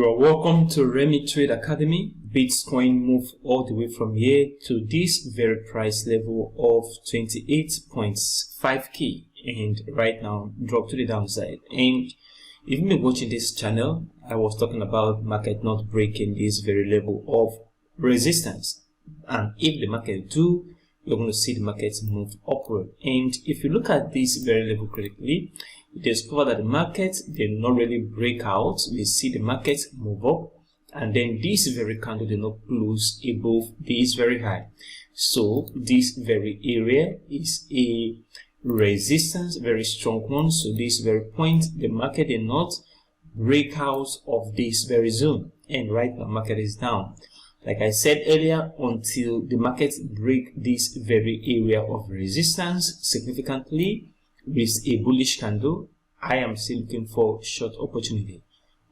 You are welcome to Remit Trade Academy. Bitcoin moved all the way from here to this very price level of 28.5k and right now dropped to the downside. And if you've been watching this channel, I was talking about market not breaking this very level of resistance, and if the market do, you're going to see the market move upward. And if you look at this very level critically, you discover that the market did not really break out. We see the market move up, and then this very candle did not close above this very high. So this very area is a resistance, very strong one. So this very point, the market did not break out of this very zone, and right now market is down. Like I said earlier, until the market break this very area of resistance significantly with a bullish candle, I am still looking for short opportunity.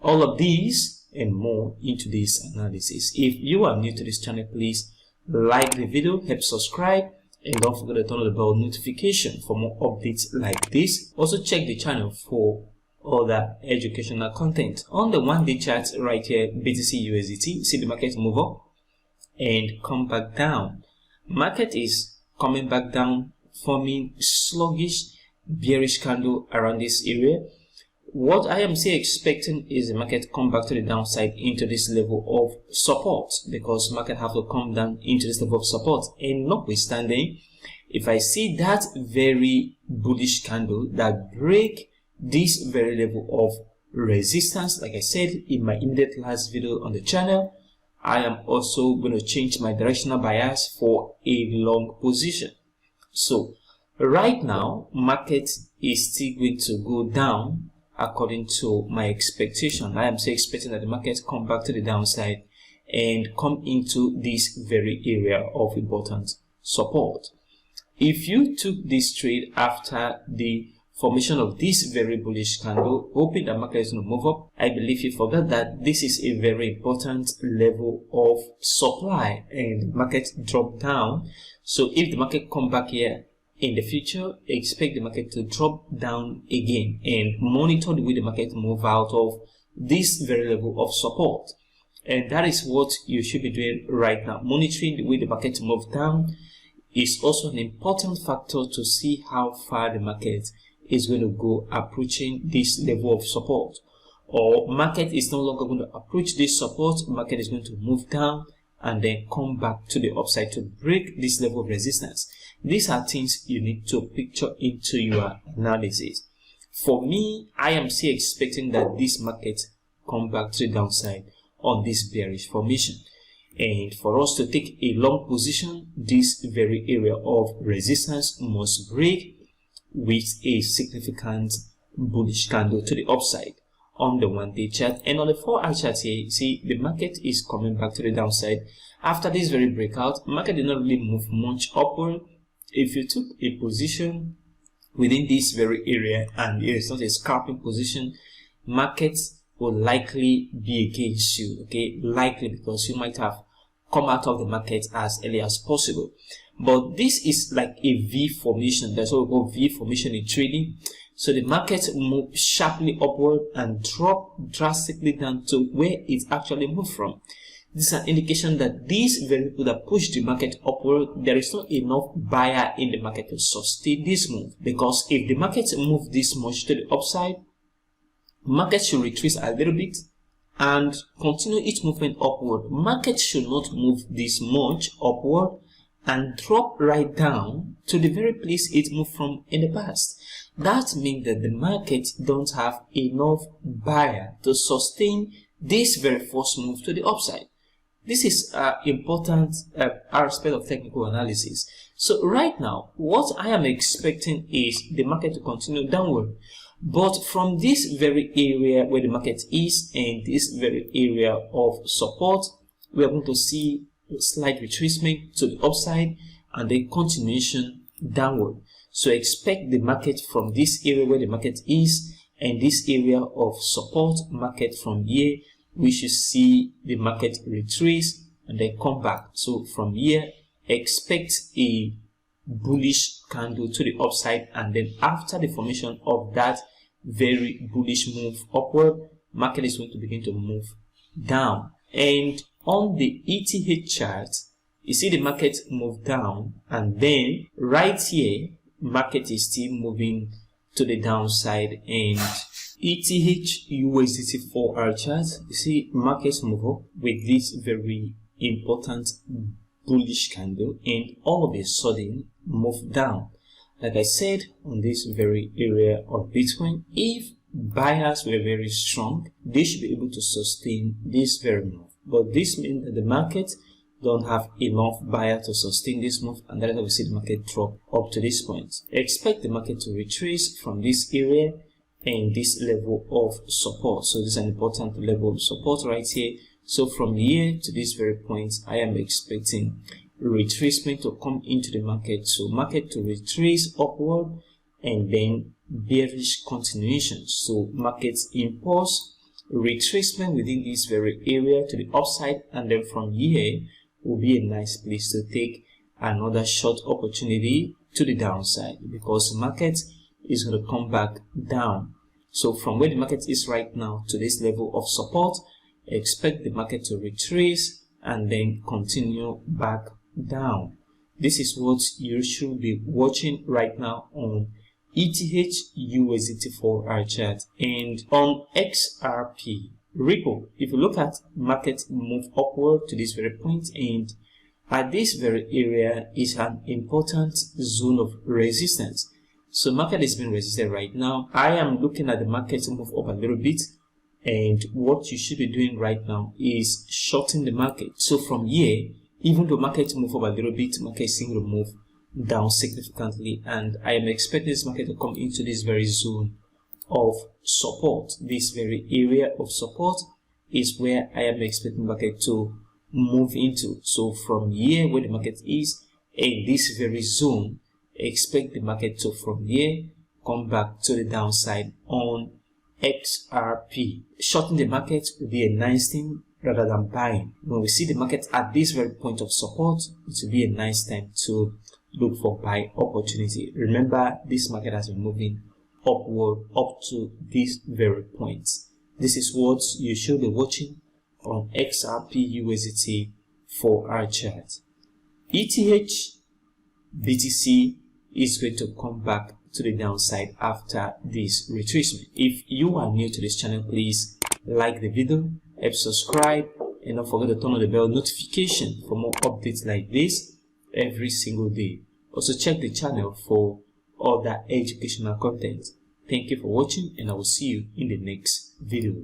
All of these and more into this analysis. If you are new to this channel, please like the video, help subscribe, and don't forget to turn on the bell notification for more updates like this. Also check the channel for other educational content. On the 1-day chart right here, BTC USDT, see the market move up and come back down. Market is coming back down, forming sluggish bearish candle around this area. What I am still expecting is the market come back to the downside into this level of support, because market have to come down into this level of support. And notwithstanding, if I see that very bullish candle that break this very level of resistance, like I said in my immediate last video on the channel, I am also going to change my directional bias for a long position. So right now market is still going to go down according to my expectation. I am still expecting that the market come back to the downside and come into this very area of important support. If you took this trade after the formation of this very bullish candle, hoping that market is going to move up, I believe you forgot that this is a very important level of supply and market drop down. So if the market come back here in the future, expect the market to drop down again and monitor the way the market move out of this very level of support. And that is what you should be doing right now. Monitoring the way the market move down is also an important factor to see how far the market is going to go approaching this level of support. Or market is no longer going to approach this support, market is going to move down and then come back to the upside to break this level of resistance. These are things you need to picture into your analysis. For me, I am still expecting that this market come back to the downside on this bearish formation. And for us to take a long position, this very area of resistance must break with a significant bullish candle to the upside on the 1-day chart. And on the 4-hour chart here, see the market is coming back to the downside. After this very breakout, market did not really move much upward. If you took a position within this very area and it is not a scalping position, market will likely be against you, okay? Likely, because you might have come out of the market as early as possible. But this is like a V formation. That's what we call V formation in trading. So the market moved sharply upward and dropped drastically down to where it actually moved from. This is an indication that these very people that push the market upward, there is not enough buyer in the market to sustain this move. Because if the market moves this much to the upside, market should retrace a little bit and continue its movement upward. Market should not move this much upward and drop right down to the very place it moved from in the past. That means that the market don't have enough buyer to sustain this very first move to the upside. This is important aspect of technical analysis. So right now, what I am expecting is the market to continue downward. But from this very area where the market is and this very area of support, we are going to see a slight retracement to the upside and then continuation downward. So expect the market from this area where the market is and this area of support market from here, we should see the market retrace and then come back. So from here, expect a bullish candle to the upside, and then after the formation of that very bullish move upward, market is going to begin to move down. And on the ETH chart, you see the market move down, and then right here, market is still moving to the downside. And ETH USDT 4-hour chart, you see markets move up with this very important bullish candle, and all of a sudden move down. Like I said, on this very area of Bitcoin, if buyers were very strong, they should be able to sustain this very move. But this means that the market don't have enough buyer to sustain this move, and that's why we see the market drop up to this point. Expect the market to retrace from this area and this level of support. So this is an important level of support right here. So from here to this very point, I am expecting retracement to come into the market. So market to retrace upward and then bearish continuation. So markets impulse retracement within this very area to the upside, and then from here will be a nice place to take another short opportunity to the downside, because market is going to come back down. So from where the market is right now to this level of support, expect the market to retrace and then continue back down. This is what you should be watching right now on ETH USDT 4-hour chart. And on XRP Ripple, if you look at market move upward to this very point, and at this very area is an important zone of resistance. So market is being resisted right now. I am looking at the market to move up a little bit, and what you should be doing right now is shorting the market. So from here, even though market move up a little bit, market is going to move down significantly, and I am expecting this market to come into this very zone of support. This very area of support is where I am expecting market to move into. So from here where the market is in this very zone, expect the market to from here come back to the downside on XRP. Shorting the market will be a nice thing rather than buying. When we see the market at this very point of support, it will be a nice time to look for buy opportunity. Remember, this market has been moving upward up to this very point. This is what you should be watching on XRP USDT 4-hour chart. ETH BTC is going to come back to the downside after this retracement. If you are new to this channel, please like the video, subscribe, and don't forget to turn on the bell notification for more updates like this every single day. Also check the channel for other educational content. Thank you for watching, and I will see you in the next video.